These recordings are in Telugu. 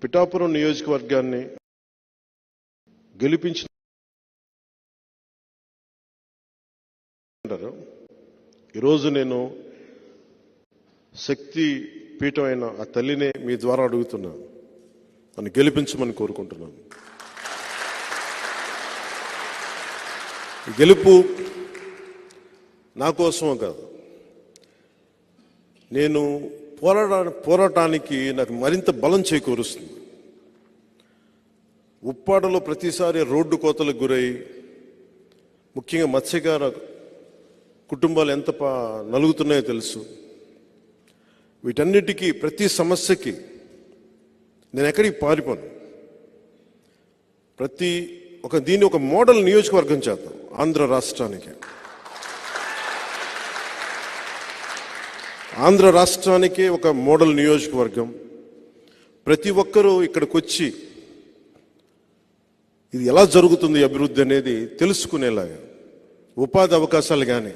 పిఠాపురం నియోజకవర్గాన్ని గెలిపించిన ఈరోజు నేను శక్తి పీఠమైన ఆ తల్లినే మీ ద్వారా అడుగుతున్నాను, నన్ను గెలిపించమని కోరుకుంటున్నాను. గెలుపు నా కోసమో కాదు, నేను పోరాటానికి నాకు మరింత బలం చేకూరుస్తుంది. ఉప్పాడలో ప్రతిసారి రోడ్డు కోతలకు గురై ముఖ్యంగా మత్స్యకార కుటుంబాలు ఎంత నలుగుతున్నాయో తెలుసు. వీటన్నిటికీ ప్రతి సమస్యకి నేను ఎక్కడికి పారిపోను. దీన్ని ఒక మోడల్ నియోజకవర్గం చేద్దాం ఆంధ్ర రాష్ట్రానికి. ఆంధ్ర రాష్ట్రానికే ఒక మోడల్ నియోజకవర్గం. ప్రతి ఒక్కరూ ఇక్కడికి వచ్చి ఇది ఎలా జరుగుతుంది అభివృద్ధి అనేది తెలుసుకునేలాగా ఉపాధి అవకాశాలు కానీ,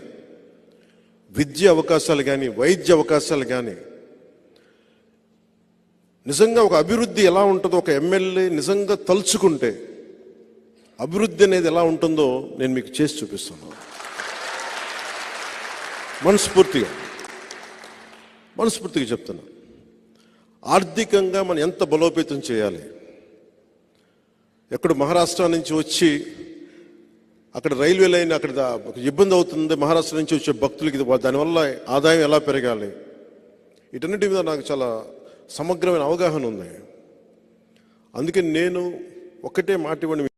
విద్య అవకాశాలు కానీ, వైద్య అవకాశాలు కానీ, నిజంగా ఒక అభివృద్ధి ఎలా ఉంటుందో ఒక ఎమ్మెల్యే నిజంగా తలుచుకుంటే అభివృద్ధి అనేది ఎలా ఉంటుందో నేను మీకు చేసి చూపిస్తున్నాను. మనస్ఫూర్తిగా చెప్తున్నా. ఆర్థికంగా మనం ఎంత బలోపేతం చేయాలి. ఎక్కడ మహారాష్ట్ర నుంచి వచ్చి అక్కడ రైల్వే లైన్ అక్కడ ఇబ్బంది అవుతుంది, మహారాష్ట్ర నుంచి వచ్చే భక్తులకి దానివల్ల ఆదాయం ఎలా పెరగాలి, వీటన్నిటి మీద నాకు చాలా సమగ్రమైన అవగాహన ఉంది. అందుకే నేను ఒకటే మాట ఇవ్వండి,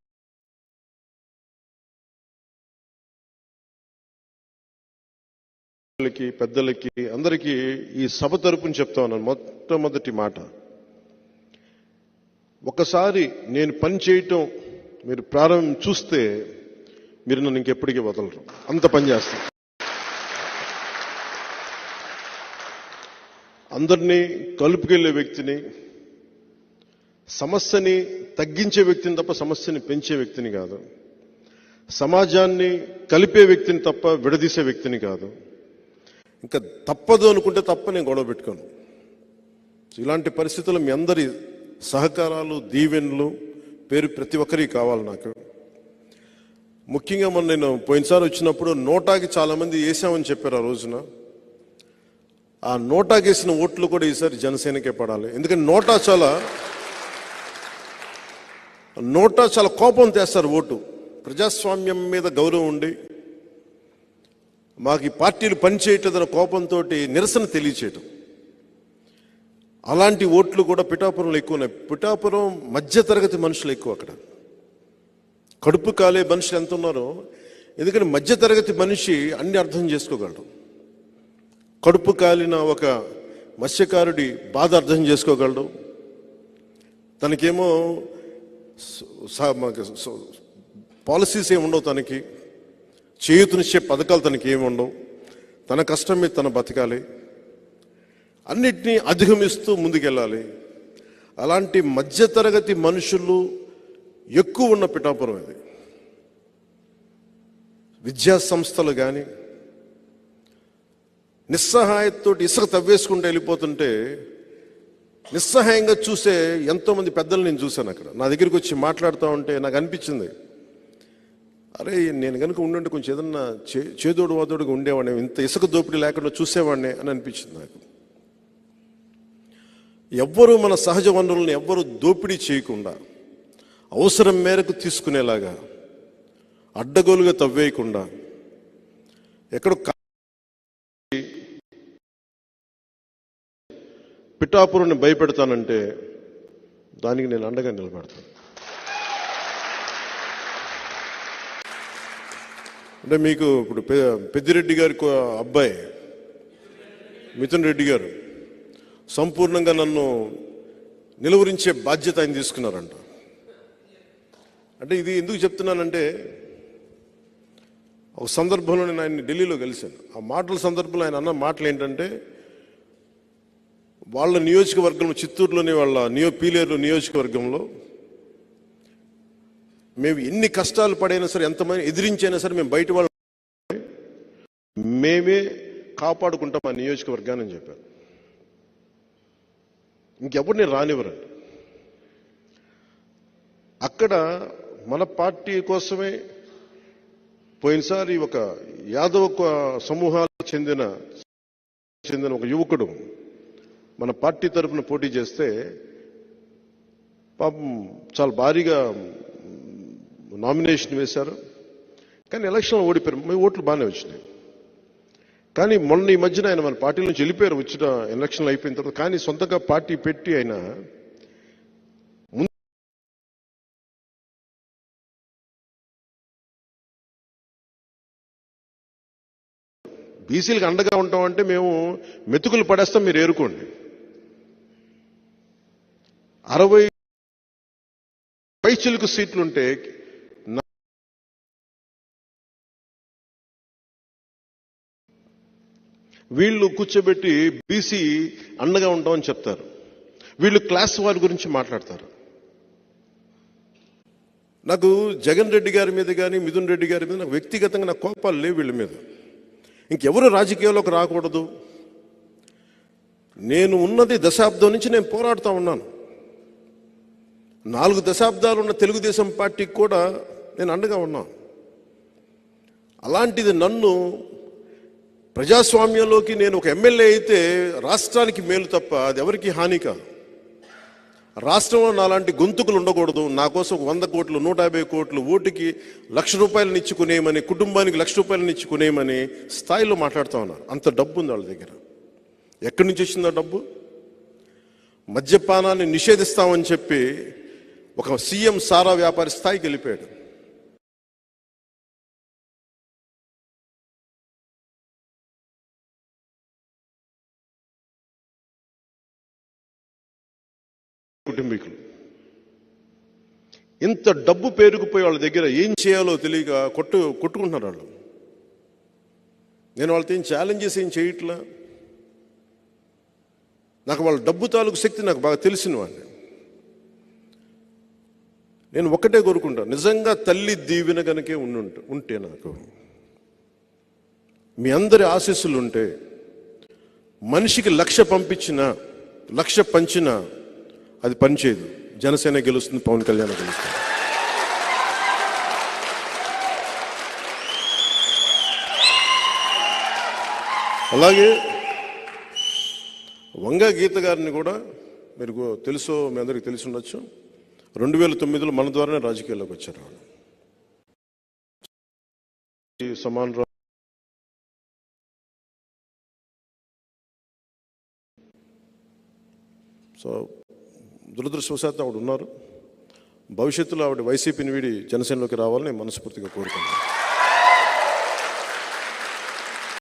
పెద్దలకి అందరికీ ఈ సభ తరపున చెప్తా ఉన్నాను. మొట్టమొదటి మాట, ఒకసారి నేను పని చేయటం మీరు చూస్తే మీరు నన్ను ఇంకెప్పటికీ వదలరు, అంత పని చేస్తాను. అందరినీ కలుపుకెళ్లే వ్యక్తిని, సమస్యని తగ్గించే వ్యక్తిని తప్ప సమస్యని పెంచే వ్యక్తిని కాదు. సమాజాన్ని కలిపే వ్యక్తిని తప్ప విడదీసే వ్యక్తిని కాదు. ఇంకా తప్పదు అనుకుంటే తప్ప నేను గొడవ పెట్టుకోను. ఇలాంటి పరిస్థితుల్లో మీ అందరి సహకారాలు, దీవెనలు ప్రతి ఒక్కరికి కావాలి నాకు. ముఖ్యంగా నేను పోయినసారి వచ్చినప్పుడు నోటాకి చాలామంది వేసామని చెప్పారు. ఆ రోజున ఆ నోటాకి వేసిన ఓట్లు కూడా ఈసారి జనసేనకే పడాలి. ఎందుకంటే నోటా చాలా కోపం తెస్తారు ఓటు. ప్రజాస్వామ్యం మీద గౌరవం ఉండి మాకు ఈ పార్టీలు పనిచేయట్లేదన్న కోపంతో నిరసన తెలియచేయటం, అలాంటి ఓట్లు కూడా పిఠాపురంలో ఎక్కువ ఉన్నాయి. పిఠాపురం మధ్యతరగతి మనుషులు ఎక్కువ. అక్కడ కడుపు కాలే మనుషులు ఎంత ఉన్నారో, ఎందుకంటే మధ్యతరగతి మనిషి అన్ని అర్థం చేసుకోగలడు. కడుపు కాలిన ఒక మత్స్యకారుడి బాధ అర్థం చేసుకోగలడు. తనకేమో పాలసీస్ ఏమి ఉండవు, తనకి చేయూతనిచ్చే పథకాలు తనకి ఏమి ఉండవు. తన కష్టం మీద తన బతకాలి, అన్నిటినీ అధిగమిస్తూ ముందుకెళ్ళాలి. అలాంటి మధ్యతరగతి మనుషులు ఎక్కువ ఉన్న పిఠాపురం ఇది. విద్యా సంస్థలు కానీ నిస్సహాయంతో ఇసుక తవ్వేసుకుంటూ వెళ్ళిపోతుంటే నిస్సహాయంగా చూసే ఎంతోమంది పెద్దలు నేను చూశాను. అక్కడ నా దగ్గరికి వచ్చి మాట్లాడుతూ ఉంటే నాకు అనిపించింది, అరే నేను కనుక ఉండుంటే కొంచెం ఏదన్నా చేదోడు వాదోడుగా ఉండేవాడిని, ఇంత ఇసుక దోపిడీ లేకుండా చూసేవాడిని అని అనిపించింది నాకు. ఎవ్వరూ మన సహజ వనరులను ఎవ్వరూ దోపిడీ చేయకుండా అవసరం మేరకు తీసుకునేలాగా, అడ్డగోలుగా తవ్వేయకుండా, ఎక్కడ పిఠాపురాన్ని భయపెడతానంటే దానికి నేను అండగా నిలబెడతాను. అంటే మీకు ఇప్పుడు పెద్దిరెడ్డి గారి అబ్బాయి మిథున్ రెడ్డి గారు సంపూర్ణంగా నన్ను నిలువరించే బాధ్యత ఆయన తీసుకున్నారంట. అంటే ఇది ఎందుకు చెప్తున్నానంటే, ఒక సందర్భంలో నేను ఆయన్ని ఢిల్లీలో కలిశాను. ఆ మాటల సందర్భంలో ఆయన అన్న మాటలు ఏంటంటే, వాళ్ళ నియోజకవర్గంలో, చిత్తూరులోని వాళ్ళ పీలేరు నియోజకవర్గంలో మేము ఎన్ని కష్టాలు పడైనా సరే, ఎంతమంది ఎదిరించైనా సరే మేము బయట వాళ్ళు మేమే కాపాడుకుంటాం ఆ నియోజకవర్గాన్ని అని చెప్పారు. ఇంకెవరిని రానివ్వరండి. అక్కడ మన పార్టీ కోసమే పోయినసారి ఒక యాదవ సమూహాలకు చెందిన ఒక యువకుడు మన పార్టీ తరఫున పోటీ చేస్తే పాపం చాలా భారీగా నామినేషన్ వేశారు. కానీ ఎలక్షన్లో ఓడిపోయారు. మీ ఓట్లు బాగానే వచ్చినాయి. కానీ మొన్న ఈ మధ్యన ఆయన మన పార్టీ నుంచి వెళ్ళిపోయారు వచ్చిన ఎలక్షన్లు అయిపోయిన తర్వాత. కానీ సొంతంగా పార్టీ పెట్టి ఆయన బీసీలకు అండగా ఉంటామంటే మేము మెతుకులు పడేస్తాం, మీరు ఏరుకోండి. 60 పైచిలుకు సీట్లుంటే వీళ్ళు కూర్చోబెట్టి బీసీ అండగా ఉంటామని చెప్తారు. వీళ్ళు క్లాస్ వారి గురించి మాట్లాడతారు. నాకు జగన్ రెడ్డి గారి మీద కానీ మిథున్ రెడ్డి గారి మీద నాకు వ్యక్తిగతంగా నాకు కోపాలు లేవు వీళ్ళ మీద. ఇంకెవరు రాజకీయాల్లోకి రాకూడదు. నేను ఉన్నది దశాబ్దం నుంచి నేను పోరాడుతూ ఉన్నాను. 4 దశాబ్దాలు ఉన్న తెలుగుదేశం పార్టీకి కూడా నేను అండగా ఉన్నాను. అలాంటిది నన్ను ప్రజాస్వామ్యంలోకి నేను ఒక ఎమ్మెల్యే అయితే రాష్ట్రానికి మేలు తప్ప అది ఎవరికి హాని కాదు. రాష్ట్రంలో నాలాంటి గొంతుకులు ఉండకూడదు. నా కోసం 100 కోట్లు 150 కోట్లు ఓటుకి ₹1,00,000 ఇచ్చుకునేయమని, కుటుంబానికి ₹1,00,000 ఇచ్చుకునేయమని స్థాయిలో మాట్లాడుతూ ఉన్నారు. అంత డబ్బు ఉంది వాళ్ళ దగ్గర. ఎక్కడి నుంచి వచ్చిందో డబ్బు? మద్యపానాన్ని నిషేధిస్తామని చెప్పి ఒక సీఎం సారా వ్యాపారి స్థాయికి వెళ్ళిపోయాడు. కుటుంబీకులు ఇంత డబ్బు పేరుకుపోయి వాళ్ళ దగ్గర ఏం చేయాలో తెలియక కొట్టుకుంటున్నారు వాళ్ళు. నేను వాళ్ళతో ఏం ఛాలెంజెస్ ఏం చేయట్లా. నాకు వాళ్ళ డబ్బు తాలూకు శక్తి నాకు బాగా తెలిసిన వాడిని. నేను ఒక్కటే కోరుకుంటా, నిజంగా తల్లి దీవెన కనుకే ఉంటే నాకు మీ అందరి ఆశీస్సులు ఉంటే మనిషికి 1,00,000 పంపించినా 1,00,000 పంచినా అది పనిచేయదు. జనసేన గెలుస్తుంది, పవన్ కళ్యాణ్ గెలుస్తుంది. అలాగే వంగ గీత గారిని కూడా మీరు తెలుసో మీ అందరికీ తెలిసి ఉండొచ్చు. 2009లో మన ద్వారానే రాజకీయాల్లోకి వచ్చారు. సమాన్ రావు సో దురదృష్టవశాత్తు ఆవిడ ఉన్నారు. భవిష్యత్తులో ఆవిడ వైసీపీని వీడి జనసేనలోకి రావాలని మనస్ఫూర్తిగా కోరుకుంటున్నాను.